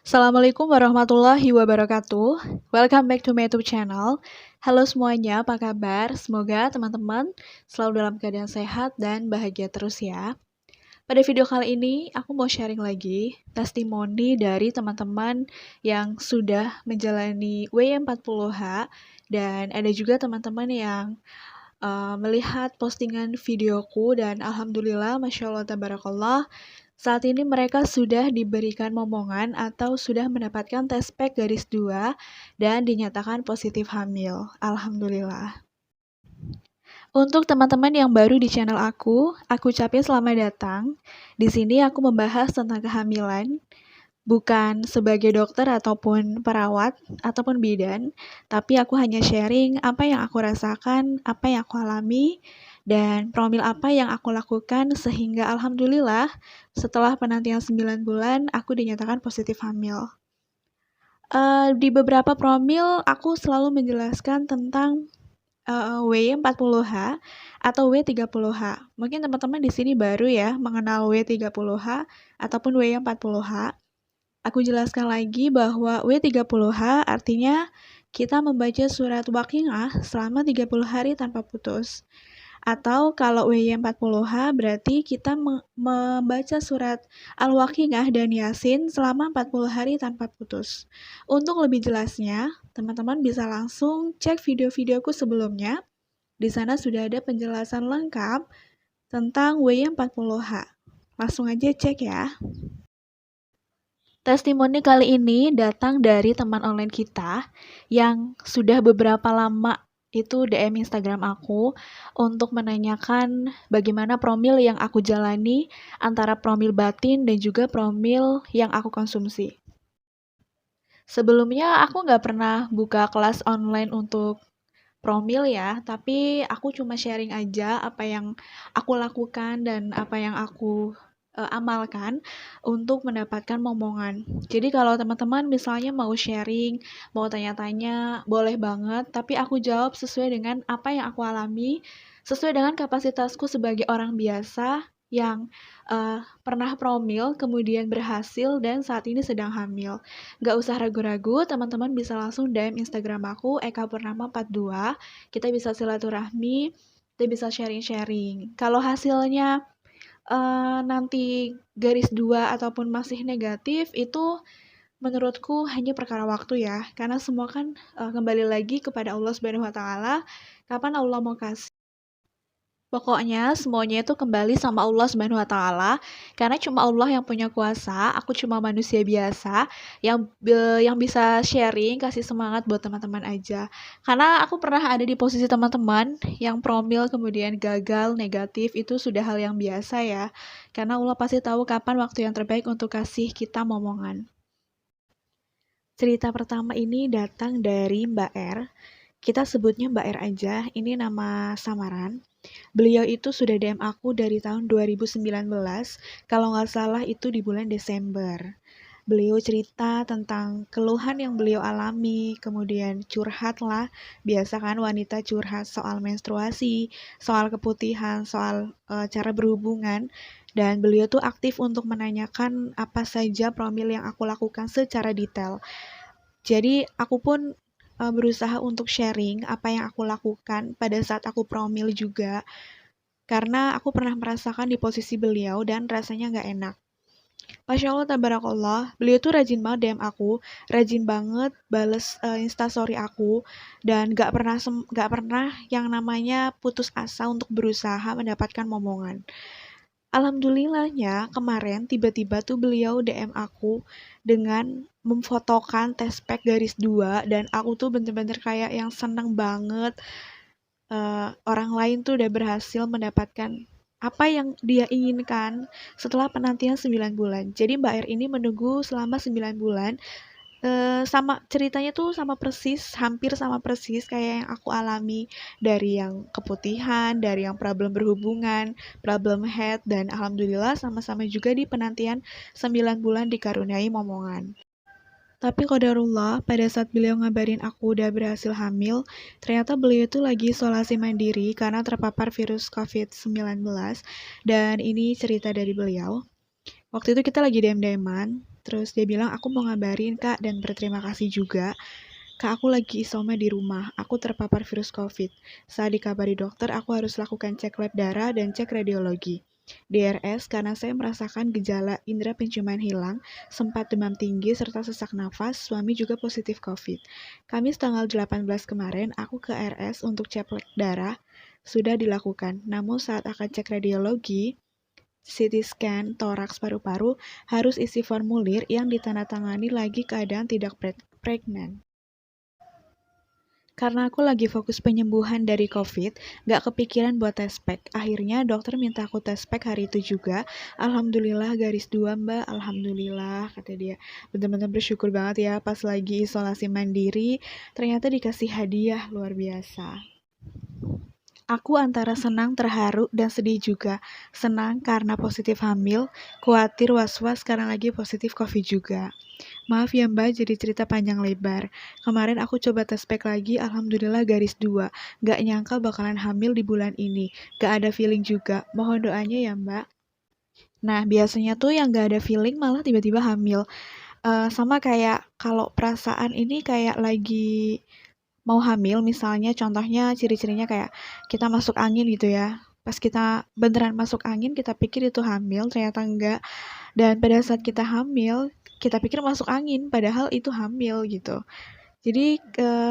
Assalamualaikum warahmatullahi wabarakatuh. Welcome back to my YouTube channel. Halo semuanya, apa kabar? Semoga teman-teman selalu dalam keadaan sehat dan bahagia terus ya. Pada video kali ini, aku mau sharing lagi testimoni dari teman-teman yang sudah menjalani W40H dan ada juga teman-teman yang melihat postingan videoku dan alhamdulillah, masya Allah, tabarakallah, saat ini mereka sudah diberikan momongan atau sudah mendapatkan tes pack garis 2 dan dinyatakan positif hamil. Alhamdulillah. Untuk teman-teman yang baru di channel aku ucapin selamat datang. Di sini aku membahas tentang kehamilan, bukan sebagai dokter ataupun perawat ataupun bidan, tapi aku hanya sharing apa yang aku rasakan, apa yang aku alami, dan promil apa yang aku lakukan sehingga alhamdulillah setelah penantian 9 bulan aku dinyatakan positif hamil. Di beberapa promil aku selalu menjelaskan tentang W40H atau W30H. Mungkin teman-teman di sini baru ya mengenal W30H ataupun W40H. Aku jelaskan lagi bahwa W30H artinya kita membaca surat Waqiah selama 30 hari tanpa putus. Atau kalau W40H berarti kita membaca surat Al-Waqiah dan Yasin selama 40 hari tanpa putus. Untuk lebih jelasnya, teman-teman bisa langsung cek video-videoku sebelumnya. Di sana sudah ada penjelasan lengkap tentang W40H. Langsung aja cek ya. Testimoni kali ini datang dari teman online kita yang sudah beberapa lama itu DM Instagram aku untuk menanyakan bagaimana promil yang aku jalani antara promil batin dan juga promil yang aku konsumsi. Sebelumnya aku nggak pernah buka kelas online untuk promil ya, tapi aku cuma sharing aja apa yang aku lakukan dan apa yang aku amalkan untuk mendapatkan momongan. Jadi kalau teman-teman misalnya mau sharing, mau tanya-tanya, boleh banget, tapi aku jawab sesuai dengan apa yang aku alami, sesuai dengan kapasitasku sebagai orang biasa yang pernah promil, kemudian berhasil, dan saat ini sedang hamil. Gak usah ragu-ragu, teman-teman bisa langsung DM Instagram aku, Eka Purnama 42. Kita bisa silaturahmi, kita bisa sharing-sharing. Kalau hasilnya nanti garis 2 ataupun masih negatif, itu menurutku hanya perkara waktu ya. Karena semua kan kembali lagi kepada Allah Subhanahu wa taala, kapan Allah mau kasih. Pokoknya semuanya itu kembali sama Allah Subhanahu wa taala karena cuma Allah yang punya kuasa, aku cuma manusia biasa yang bisa sharing, kasih semangat buat teman-teman aja. Karena aku pernah ada di posisi teman-teman yang promil kemudian gagal negatif itu sudah hal yang biasa ya. Karena Allah pasti tahu kapan waktu yang terbaik untuk kasih kita momongan. Cerita pertama ini datang dari Mbak R. Kita sebutnya Mbak R aja, ini nama samaran. Beliau itu sudah DM aku dari tahun 2019, kalau nggak salah itu di bulan Desember. Beliau cerita tentang keluhan yang beliau alami, kemudian curhat lah. Biasa kan wanita curhat soal menstruasi, soal keputihan, soal cara berhubungan. Dan beliau tuh aktif untuk menanyakan apa saja promil yang aku lakukan secara detail. Jadi aku pun berusaha untuk sharing apa yang aku lakukan pada saat aku promil juga. Karena aku pernah merasakan di posisi beliau dan rasanya nggak enak. Masya Allah, tabarakallah, beliau tuh rajin banget DM aku, rajin banget bales instastory aku, dan nggak pernah yang namanya putus asa untuk berusaha mendapatkan momongan. Alhamdulillahnya kemarin tiba-tiba tuh beliau DM aku dengan memfotokan tes pack garis 2 dan aku tuh bener-bener kayak yang seneng banget. Orang lain tuh udah berhasil mendapatkan apa yang dia inginkan setelah penantian 9 bulan. Jadi Mbak R ini menunggu selama 9 bulan. Sama ceritanya tuh sama persis, hampir sama persis kayak yang aku alami dari yang keputihan, dari yang problem berhubungan, problem head, dan alhamdulillah sama-sama juga di penantian 9 bulan dikaruniai momongan. Tapi qadarullah, pada saat beliau ngabarin aku udah berhasil hamil, ternyata beliau itu lagi isolasi mandiri karena terpapar virus COVID-19. Dan ini cerita dari beliau. Waktu itu kita lagi dem-deman, Terus dia bilang, aku mau ngabarin Kak dan berterima kasih juga. Kak, aku lagi isoma di rumah. Aku terpapar virus COVID. Saat dikabari dokter, aku harus lakukan cek lab darah dan cek radiologi. DRS karena saya merasakan gejala indera penciuman hilang, sempat demam tinggi serta sesak nafas, suami juga positif COVID. Kamis tanggal 18 kemarin, aku ke RS untuk cek lab darah, sudah dilakukan. Namun saat akan cek radiologi, CT scan, toraks, paru-paru, harus isi formulir yang ditandatangani lagi keadaan tidak pregnant. Karena aku lagi fokus penyembuhan dari COVID, gak kepikiran buat tes pack. Akhirnya dokter minta aku tes pack hari itu juga. Alhamdulillah garis 2 mbak, alhamdulillah kata dia. Bener-bener bersyukur banget ya pas lagi isolasi mandiri, ternyata dikasih hadiah luar biasa. Aku antara senang, terharu, dan sedih juga. Senang karena positif hamil, khawatir was-was karena lagi positif COVID juga. Maaf ya mbak, jadi cerita panjang lebar. Kemarin aku coba tes pack lagi, alhamdulillah garis 2. Gak nyangka bakalan hamil di bulan ini. Gak ada feeling juga. Mohon doanya ya mbak. Nah, biasanya tuh yang gak ada feeling malah tiba-tiba hamil. Sama kayak kalau perasaan ini kayak lagi mau hamil, misalnya contohnya ciri-cirinya kayak kita masuk angin gitu ya. Pas kita beneran masuk angin, kita pikir itu hamil, ternyata enggak. Dan pada saat kita hamil, kita pikir masuk angin, padahal itu hamil gitu. Jadi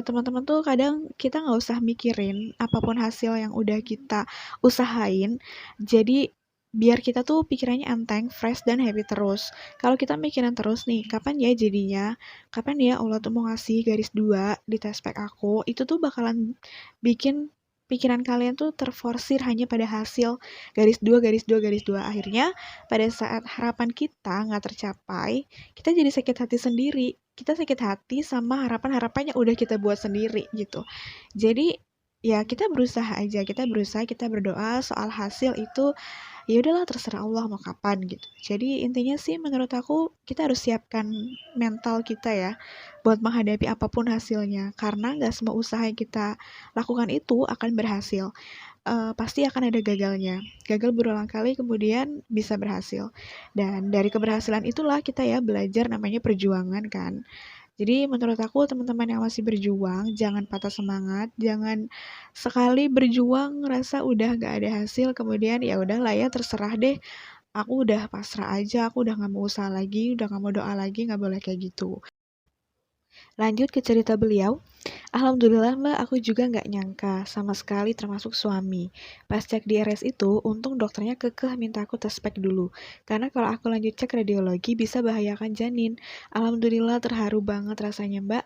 teman-teman tuh kadang kita nggak usah mikirin apapun hasil yang udah kita usahain. Jadi biar kita tuh pikirannya enteng, fresh, dan happy terus. Kalau kita mikirin terus nih, kapan ya jadinya? Kapan ya Allah tuh mau ngasih garis 2 di test pack aku? Itu tuh bakalan bikin pikiran kalian tuh terforsir hanya pada hasil garis 2, garis 2, garis 2. Akhirnya pada saat harapan kita nggak tercapai, kita jadi sakit hati sendiri. Kita sakit hati sama harapan-harapan yang udah kita buat sendiri gitu. Jadi ya kita berusaha aja, kita berdoa soal hasil itu ya udahlah terserah Allah mau kapan gitu. Jadi intinya sih menurut aku kita harus siapkan mental kita ya buat menghadapi apapun hasilnya karena nggak semua usaha yang kita lakukan itu akan berhasil. Pasti akan ada gagalnya. Gagal berulang kali kemudian bisa berhasil. Dan dari keberhasilan itulah kita ya belajar namanya perjuangan kan. Jadi menurut aku teman-teman yang masih berjuang jangan patah semangat, jangan sekali berjuang ngerasa udah gak ada hasil kemudian ya udahlah ya terserah deh. Aku udah pasrah aja, aku udah gak mau usaha lagi, udah gak mau doa lagi, gak boleh kayak gitu. Lanjut ke cerita beliau. Alhamdulillah mbak, aku juga nggak nyangka sama sekali termasuk suami. Pas cek di RS itu, untung dokternya kekeh minta aku tes pack dulu. Karena kalau aku lanjut cek radiologi bisa bahayakan janin. Alhamdulillah terharu banget rasanya mbak.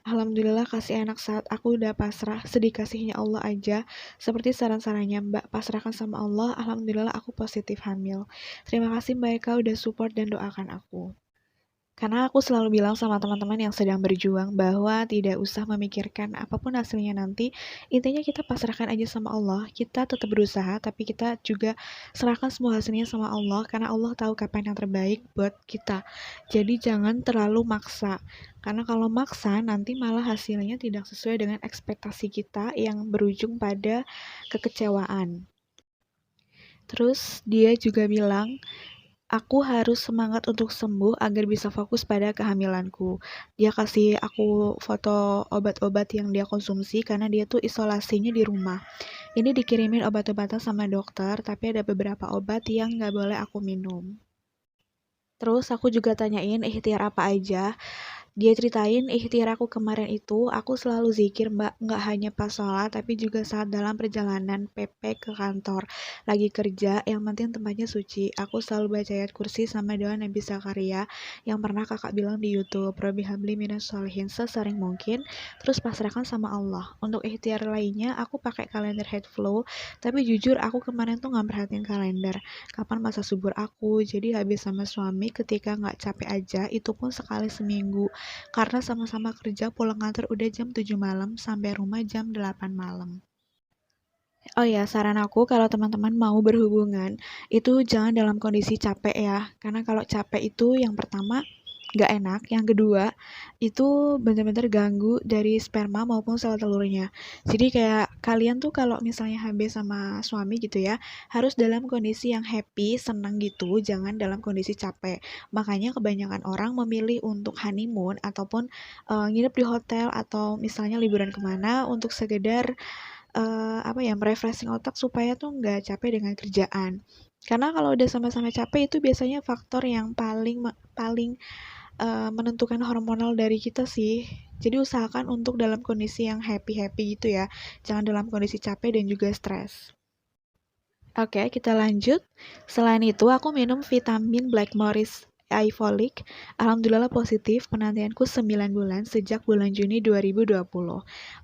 Alhamdulillah kasih anak saat aku udah pasrah, sedih kasihnya Allah aja. Seperti saran-sarannya mbak, pasrahkan sama Allah, alhamdulillah aku positif hamil. Terima kasih mbak Eka udah support dan doakan aku. Karena aku selalu bilang sama teman-teman yang sedang berjuang bahwa tidak usah memikirkan apapun hasilnya nanti, intinya kita pasrahkan aja sama Allah, kita tetap berusaha, tapi kita juga serahkan semua hasilnya sama Allah, karena Allah tahu kapan yang terbaik buat kita. Jadi jangan terlalu maksa, karena kalau maksa nanti malah hasilnya tidak sesuai dengan ekspektasi kita yang berujung pada kekecewaan. Terus dia juga bilang, aku harus semangat untuk sembuh agar bisa fokus pada kehamilanku. Dia kasih aku foto obat-obat yang dia konsumsi karena dia tuh isolasinya di rumah. Ini dikirimin obat-obatan sama dokter, tapi ada beberapa obat yang nggak boleh aku minum. Terus aku juga tanyain ikhtiar apa aja. Dia ceritain ikhtiar aku kemarin itu, aku selalu zikir mbak, nggak hanya pas sholat, tapi juga saat dalam perjalanan PP ke kantor. Lagi kerja, yang penting tempatnya suci. Aku selalu baca ayat kursi sama doa Nabi Zakaria, yang pernah kakak bilang di Youtube, Robi Habli Minas Sholihin, sesering mungkin, terus pasrahkan sama Allah. Untuk ikhtiar lainnya, aku pakai kalender Headflow, tapi jujur aku kemarin tuh nggak perhatiin kalender. Kapan masa subur aku, jadi habis sama suami ketika nggak capek aja, itu pun sekali seminggu. Karena sama-sama kerja pulang kantor udah jam 7 malam sampai rumah jam 8 malam. Oh ya, saran aku kalau teman-teman mau berhubungan, itu jangan dalam kondisi capek ya. Karena kalau capek itu yang pertama nggak enak. Yang kedua, itu bener-bener ganggu dari sperma maupun sel telurnya. Jadi kayak kalian tuh kalau misalnya HB sama suami gitu ya, harus dalam kondisi yang happy, seneng gitu, jangan dalam kondisi capek. Makanya kebanyakan orang memilih untuk honeymoon ataupun nginep di hotel atau misalnya liburan kemana untuk sekedar apa ya, refreshing otak supaya tuh nggak capek dengan kerjaan. Karena kalau udah sama-sama capek itu biasanya faktor yang paling menentukan hormonal dari kita sih. Jadi usahakan untuk dalam kondisi yang happy-happy gitu ya, jangan dalam kondisi capek dan juga stres. Oke, kita lanjut. Selain itu, aku minum vitamin Blackmores iFolic. Alhamdulillah positif, penantianku 9 bulan sejak bulan Juni 2020.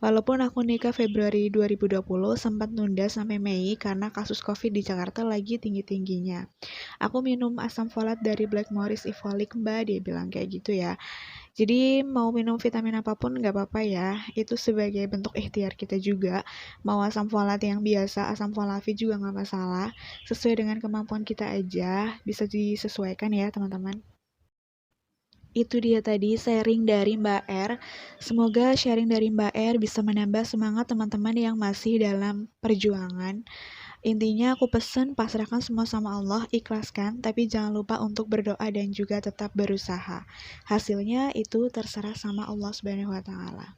Walaupun aku nikah Februari 2020, sempat nunda sampai Mei karena kasus COVID di Jakarta lagi tinggi-tingginya. Aku minum asam folat dari Blackmores iFolic, Mbak, dia bilang kayak gitu ya. Jadi mau minum vitamin apapun nggak apa-apa ya, itu sebagai bentuk ikhtiar kita juga. Mau asam folat yang biasa, asam folavid juga nggak masalah. Sesuai dengan kemampuan kita aja, bisa disesuaikan ya teman-teman. Itu dia tadi sharing dari Mbak R. Semoga sharing dari Mbak R bisa menambah semangat teman-teman yang masih dalam perjuangan. Intinya aku pesen pasrahkan semua sama Allah, ikhlaskan, tapi jangan lupa untuk berdoa dan juga tetap berusaha. Hasilnya itu terserah sama Allah Subhanahu wa taala.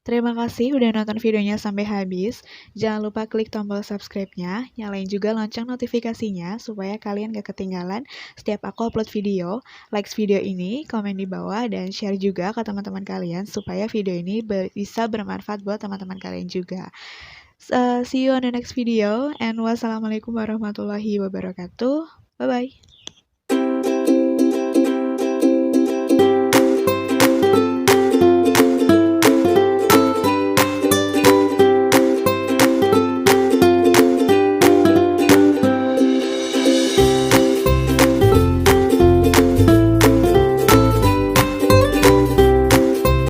Terima kasih udah nonton videonya sampai habis. Jangan lupa klik tombol subscribe-nya, nyalain juga lonceng notifikasinya supaya kalian gak ketinggalan setiap aku upload video. Like video ini, komen di bawah, dan share juga ke teman-teman kalian supaya video ini bisa bermanfaat buat teman-teman kalian juga. See you on the next video, and wassalamualaikum warahmatullahi wabarakatuh. Bye bye.